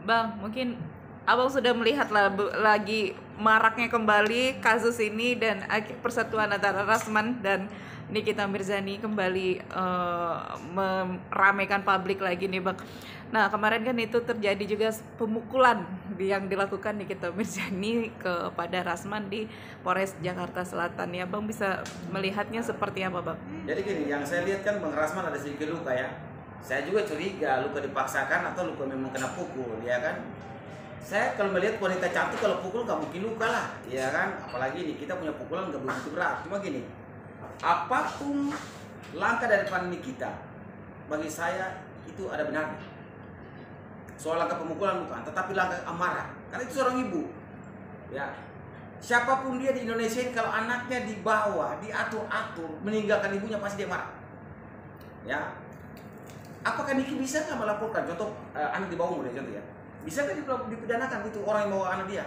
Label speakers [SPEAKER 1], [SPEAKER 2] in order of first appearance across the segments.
[SPEAKER 1] Bang, mungkin Abang sudah melihat lagi maraknya kembali kasus ini dan persatuan antara Rasman dan Nikita Mirzani kembali meramaikan publik lagi nih Bang. Nah kemarin kan itu terjadi juga pemukulan yang dilakukan Nikita Mirzani kepada Rasman di Polres Jakarta Selatan ya. Bang bisa melihatnya seperti apa Bang?
[SPEAKER 2] Jadi gini, yang saya lihat kan Bang Rasman ada sedikit luka ya. Saya juga curiga luka dipaksakan atau luka memang kena pukul, ya kan? Saya kalau melihat wanita cantik kalau pukul nggak mungkin luka lah, ya kan? Apalagi ini kita punya pukulan nggak begitu berat. Cuma gini, apapun langkah dari Nikita, bagi saya itu ada benarnya. Soal langkah pemukulan bukan, tetapi langkah amarah. Karena itu seorang ibu, ya. Siapapun dia di Indonesia ini kalau anaknya dibawa, diatur-atur, meninggalkan ibunya pasti dia marah, ya. Apakah Niki bisa nggak melaporkan? Contoh anak dibawa umur ya, contoh ya. Bisa nggak dipidanakan itu orang yang bawa anak dia?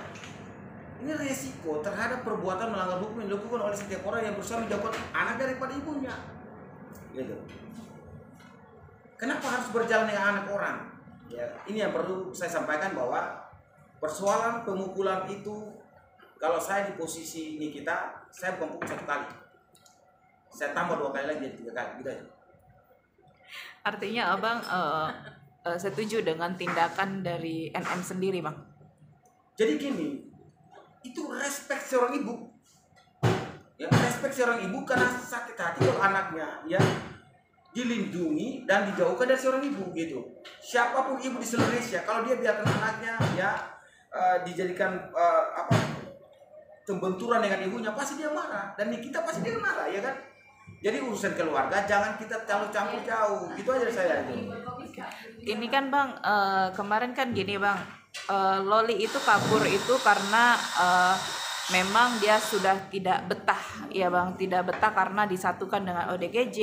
[SPEAKER 2] Ini resiko terhadap perbuatan melanggar hukum yang dilakukan oleh setiap orang yang berusaha menjauhkan anak daripada ibunya. Gitu. Kenapa harus berjalan dengan anak orang? Ya, ini yang perlu saya sampaikan bahwa persoalan pemukulan itu kalau saya di posisi Nikita, saya bukan pukul 1 kali. Saya tambah 2 kali lagi jadi 3 kali, gitu aja.
[SPEAKER 1] Artinya Abang setuju dengan tindakan dari NM sendiri, Bang?
[SPEAKER 2] Jadi gini, itu respect seorang ibu. Ya, respect seorang ibu karena sakit hati kalau anaknya ya dilindungi dan dijauhkan dari seorang ibu gitu. Siapapun ibu di seluruh Indonesia, kalau dia biarkan anaknya ya dijadikan tembenturan dengan ibunya, pasti dia marah dan kita pasti dia marah, ya kan? Jadi urusan keluarga jangan kita terlalu campur jauh, gitu aja saya itu.
[SPEAKER 1] Ini kan Bang, kemarin kan gini Bang, Loli itu kabur itu karena memang dia sudah tidak betah ya Bang, tidak betah karena disatukan dengan ODGJ,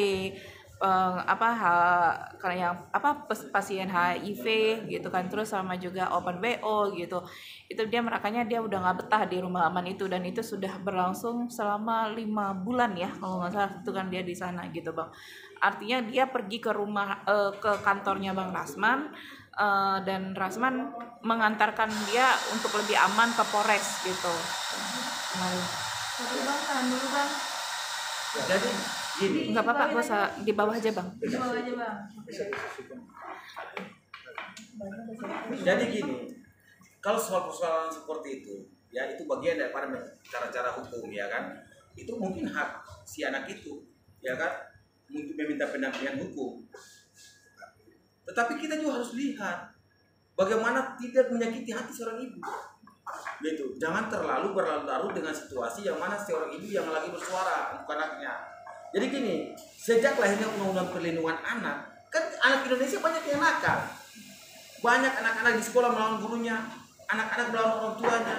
[SPEAKER 1] pasien HIV gitu kan, terus sama juga open BO gitu. Itu dia merakanya dia udah nggak betah di rumah aman itu, dan itu sudah berlangsung selama 5 bulan ya kalau nggak salah, itu kan dia di sana gitu Bang. Artinya dia pergi ke rumah ke kantornya Bang Rasman, dan Rasman mengantarkan dia untuk lebih aman ke Polres gitu.
[SPEAKER 3] Tapi Bang, tahan dulu Bang.
[SPEAKER 2] Jadi gini,
[SPEAKER 1] Nggak apa-apa, gak usah, di bawah aja Bang.
[SPEAKER 3] Di bawah aja Bang.
[SPEAKER 2] Jadi gini, kalau soal persoalan seperti itu, ya itu bagian daripada cara-cara hukum, ya kan? Itu mungkin hak si anak itu, ya kan? Untuk meminta pendampingan hukum. Tetapi kita juga harus lihat bagaimana tidak menyakiti hati seorang ibu. Gitu. Jangan terlalu berlarut-larut dengan situasi yang mana seorang ibu yang lagi bersuara untuk anaknya. Jadi gini, sejak lahirnya Undang-Undang Perlindungan Anak, kan anak Indonesia banyak yang nakal. Banyak anak-anak di sekolah melawan gurunya, anak-anak melawan orang tuanya.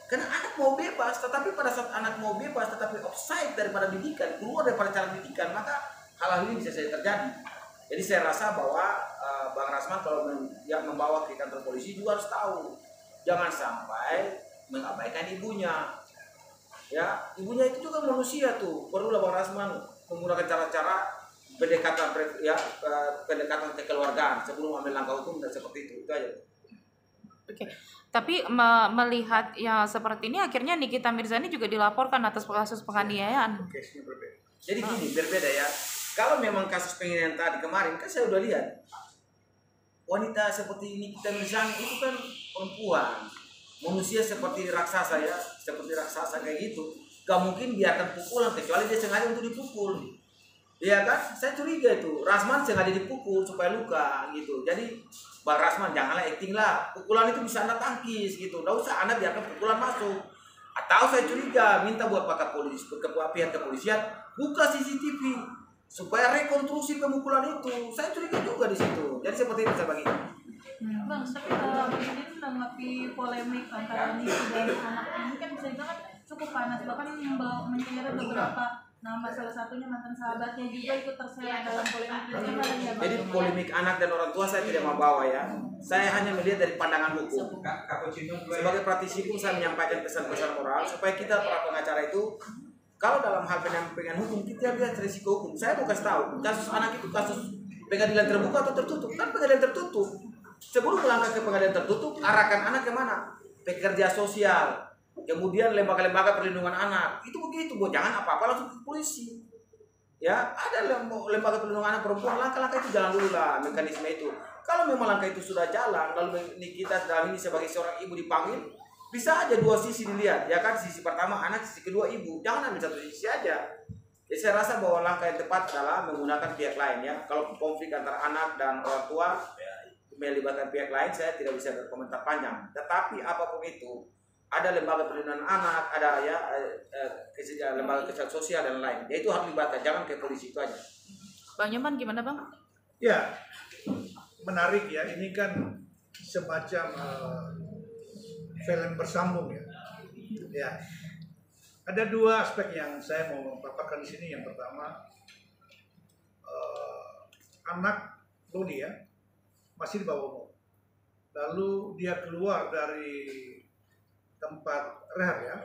[SPEAKER 2] Karena anak mau bebas, tetapi pada saat anak mau bebas tetapi offside daripada didikan, keluar daripada cara didikan, maka hal-hal ini bisa saja terjadi. Jadi saya rasa bahwa Bang Rasman kalau yang membawa ke kantor polisi juga harus tahu, jangan sampai mengabaikan ibunya. Ya, ibunya itu juga manusia tuh. Perlulah Bang Rasman menggunakan cara-cara pendekatan kekeluargaan sebelum ambil langkah hukum dan seperti itu aja.
[SPEAKER 1] Oke. Tapi melihat ya seperti ini, akhirnya Nikita Mirzani juga dilaporkan atas kasus penganiayaan.
[SPEAKER 2] Jadi gini, berbeda ya. Kalau memang kasus penganiayaan tadi kemarin kan saya udah lihat wanita seperti Nikita Mirzani itu kan perempuan, manusia seperti raksasa ya, seperti raksasa kayak gitu. Gak mungkin biarkan pukulan kecuali dia sengaja untuk dipukul. Iya kan? Saya curiga itu. Rasman sengaja dipukul supaya luka gitu. Jadi Bang Rasman janganlah acting lah. Pukulan itu bisa Anda tangkis gitu. Nggak usah Anda biarkan pukulan masuk. Atau saya curiga minta buat pihak kepolisian buka CCTV supaya rekonstruksi pemukulan itu. Saya curiga juga di situ. Jadi seperti itu saya bagi.
[SPEAKER 3] Bang, tapi begini menanggapi polemik antara Niki dan anak ini kan bisa dibilang cukup panas, bahkan menyeret beberapa nama, salah satunya mantan sahabatnya juga ikut terseret dalam polemik ini.
[SPEAKER 2] Jadi polemik anak dan orang tua saya tidak mau bawa ya. Saya hanya melihat dari pandangan hukum. Sebagai praktisi hukum saya menyampaikan pesan-pesan moral supaya kita para pengacara itu kalau dalam hal pendampingan hukum kita lihat risiko hukum. Saya mau kasih tahu kasus anak itu kasus pengadilan terbuka atau tertutup? Kan pengadilan tertutup. sebelum melangkah ke pengadilan tertutup, arahkan anak ke mana? Pekerja sosial, kemudian lembaga-lembaga perlindungan anak. Itu begitu, Bu. Jangan apa-apa langsung ke polisi. Ya, ada lembaga perlindungan anak perempuan, langkah-langkah itu jalan dulu lah, mekanisme itu. Kalau memang langkah itu sudah jalan, lalu kita dalam ini sebagai seorang ibu dipanggil, bisa aja dua sisi dilihat, ya kan? Sisi pertama anak, sisi kedua ibu. Jangan ambil satu sisi aja. Jadi saya rasa bahwa langkah yang tepat adalah menggunakan pihak lain ya. Kalau konflik antara anak dan orang tua melibatkan pihak lain, saya tidak bisa berkomentar panjang. Tetapi apapun itu, ada lembaga perlindungan anak, ada ya lembaga kesehatan sosial dan lain. Ya itu harus dilibatkan, jangan ke polisi itu aja.
[SPEAKER 1] Bang Nyoman gimana Bang?
[SPEAKER 4] Ya, menarik ya. Ini kan semacam film bersambung ya. Ya, ada dua aspek yang saya mau paparkan di sini. Yang pertama, anak Loli ya masih di bawah umur. Lalu dia keluar dari tempat rehab ya,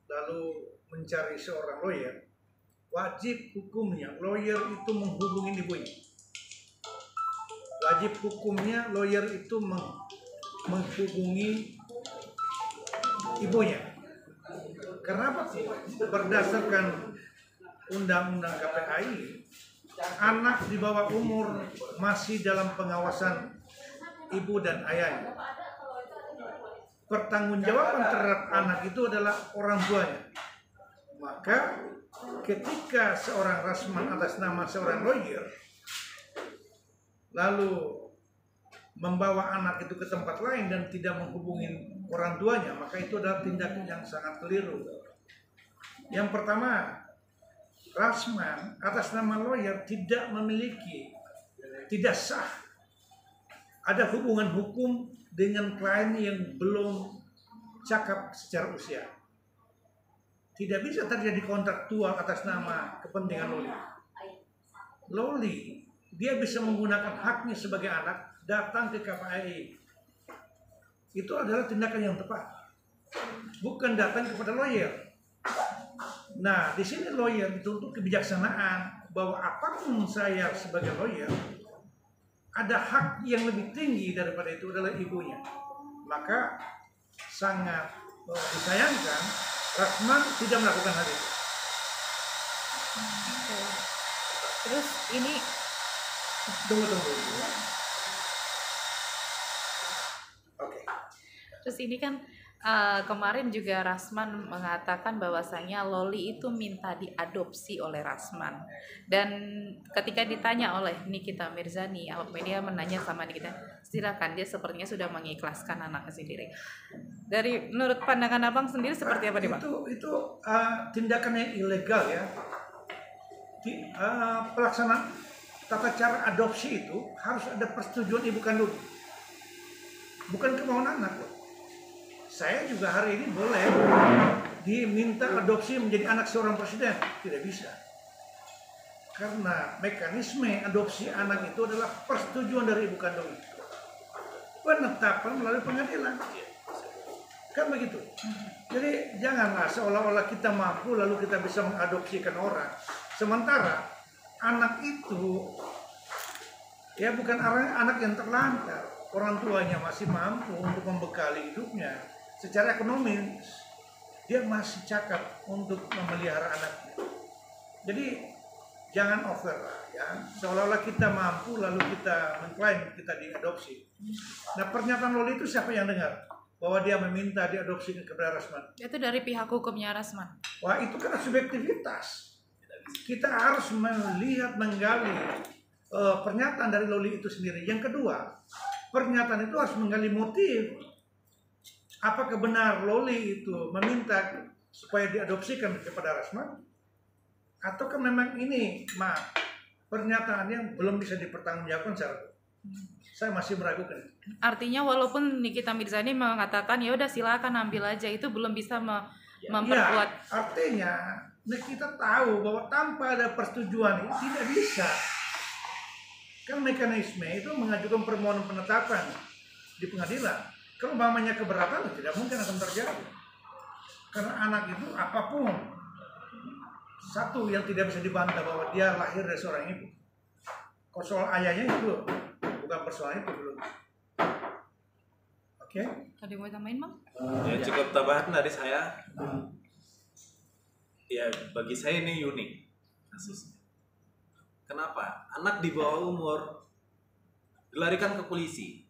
[SPEAKER 4] lalu mencari seorang lawyer. Wajib hukumnya lawyer itu menghubungi ibunya. Wajib hukumnya lawyer itu menghubungi ibunya. Kenapa? Berdasarkan undang-undang KPAI, anak di bawah umur masih dalam pengawasan ibu dan ayahnya. Pertanggungjawaban terhadap anak itu adalah orang tuanya. Maka ketika seorang Rasman atas nama seorang lawyer lalu membawa anak itu ke tempat lain dan tidak menghubungi orang tuanya, maka itu adalah tindakan yang sangat keliru. Yang pertama, Rasman atas nama lawyer tidak memiliki, tidak sah ada hubungan hukum dengan klien yang belum cakap secara usia. Tidak bisa terjadi kontraktual atas nama kepentingan Loli. Loli, dia bisa menggunakan haknya sebagai anak datang ke KPAI. Itu adalah tindakan yang tepat. Bukan datang kepada lawyer. Nah, di sini lawyer dituntut kebijaksanaan bahwa apapun saya sebagai lawyer, ada hak yang lebih tinggi daripada itu adalah ibunya. Maka sangat disayangkan Rasman tidak melakukan hal itu.
[SPEAKER 1] Terus ini
[SPEAKER 4] Tunggu. Oke.
[SPEAKER 1] Terus ini kan kemarin juga Rasman mengatakan bahwasanya Loli itu minta diadopsi oleh Rasman. Dan ketika ditanya oleh Nikita Mirzani, awak media menanya sama Nikita, silakan, dia sepertinya sudah mengikhlaskan anaknya sendiri. Dari menurut pandangan abang sendiri seperti apa nih Bang?
[SPEAKER 4] Itu tindakan yang ilegal ya. Pelaksanaan tata cara adopsi itu harus ada persetujuan ibu kandung, bukan kemauan anak. Saya juga hari ini boleh diminta adopsi menjadi anak seorang presiden, tidak bisa. Karena mekanisme adopsi anak itu adalah persetujuan dari ibu kandung. Penetapan melalui pengadilan. Kan begitu. Jadi janganlah seolah-olah kita mampu lalu kita bisa mengadopsikan orang. Sementara anak itu ya bukan anak yang terlantar. Orang tuanya masih mampu untuk membekali hidupnya. Secara ekonomis dia masih cakap untuk memelihara anaknya. Jadi jangan over lah ya. Seolah-olah kita mampu lalu kita mengklaim kita diadopsi. Nah, pernyataan Loli itu siapa yang dengar? Bahwa dia meminta diadopsi kepada Rasman.
[SPEAKER 1] Itu dari pihak hukumnya Rasman.
[SPEAKER 4] Wah, itu kan subjektivitas. Kita harus melihat, menggali pernyataan dari Loli itu sendiri. Yang kedua, pernyataan itu harus menggali motif. Apakah benar Loli itu meminta supaya diadopsikan kepada Rasman? Ataukah memang ini pernyataan yang belum bisa dipertanggungjawabkan secara saya masih meragukan.
[SPEAKER 1] Artinya walaupun Nikita Mirzani mengatakan ya udah silakan ambil aja, itu belum bisa memperkuat.
[SPEAKER 4] Ya, artinya kita tahu bahwa tanpa ada persetujuan ini tidak bisa. Kan mekanisme itu mengajukan permohonan penetapan di pengadilan. Kalau umpamanya keberatan tidak mungkin akan terjadi. Karena anak itu apapun, satu yang tidak bisa dibantah bahwa dia lahir dari seorang ibu. Kalau soal ayahnya itu bukan persoalan itu belum. Oke.
[SPEAKER 1] Ada yang mau tambahin, Bang?
[SPEAKER 5] Ya cukup tambahan dari saya. Ya bagi saya ini unik kasusnya. Kenapa? Anak di bawah umur dilarikan ke polisi,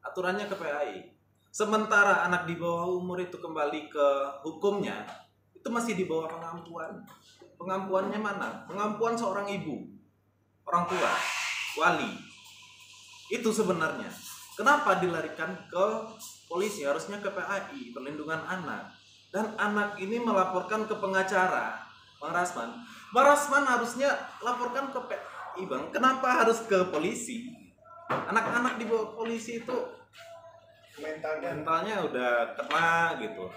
[SPEAKER 5] aturannya ke PAI. Sementara anak di bawah umur itu kembali ke hukumnya, itu masih di bawah pengampuan. Pengampuannya mana? Pengampuan seorang ibu, orang tua, wali. Itu sebenarnya. Kenapa dilarikan ke polisi? Harusnya ke PAI, perlindungan anak. Dan anak ini melaporkan ke pengacara, Bang Rasman. Bang Rasman harusnya laporkan ke PAI, Bang. Kenapa harus ke polisi? Anak-anak di bawah polisi itu mentalnya udah kena gitu,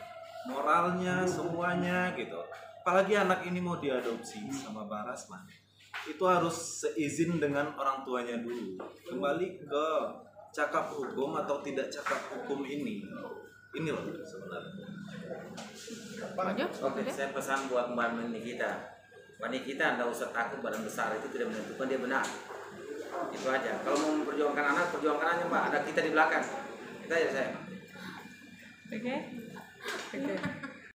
[SPEAKER 5] moralnya semuanya gitu. Apalagi anak ini mau diadopsi sama Bang Rasman, itu harus seizin dengan orang tuanya dulu. Kembali ke cakap hukum atau tidak cakap hukum ini loh sebenarnya.
[SPEAKER 2] Oke, saya pesan buat Mbak Nikita. Mbak Nikita, Anda usah takut badan besar itu tidak menentukan dia benar. Itu aja. Kalau mau memperjuangkan anak, perjuangkan aja Mbak. Ada kita di belakang. Kita aja saya.
[SPEAKER 1] Oke.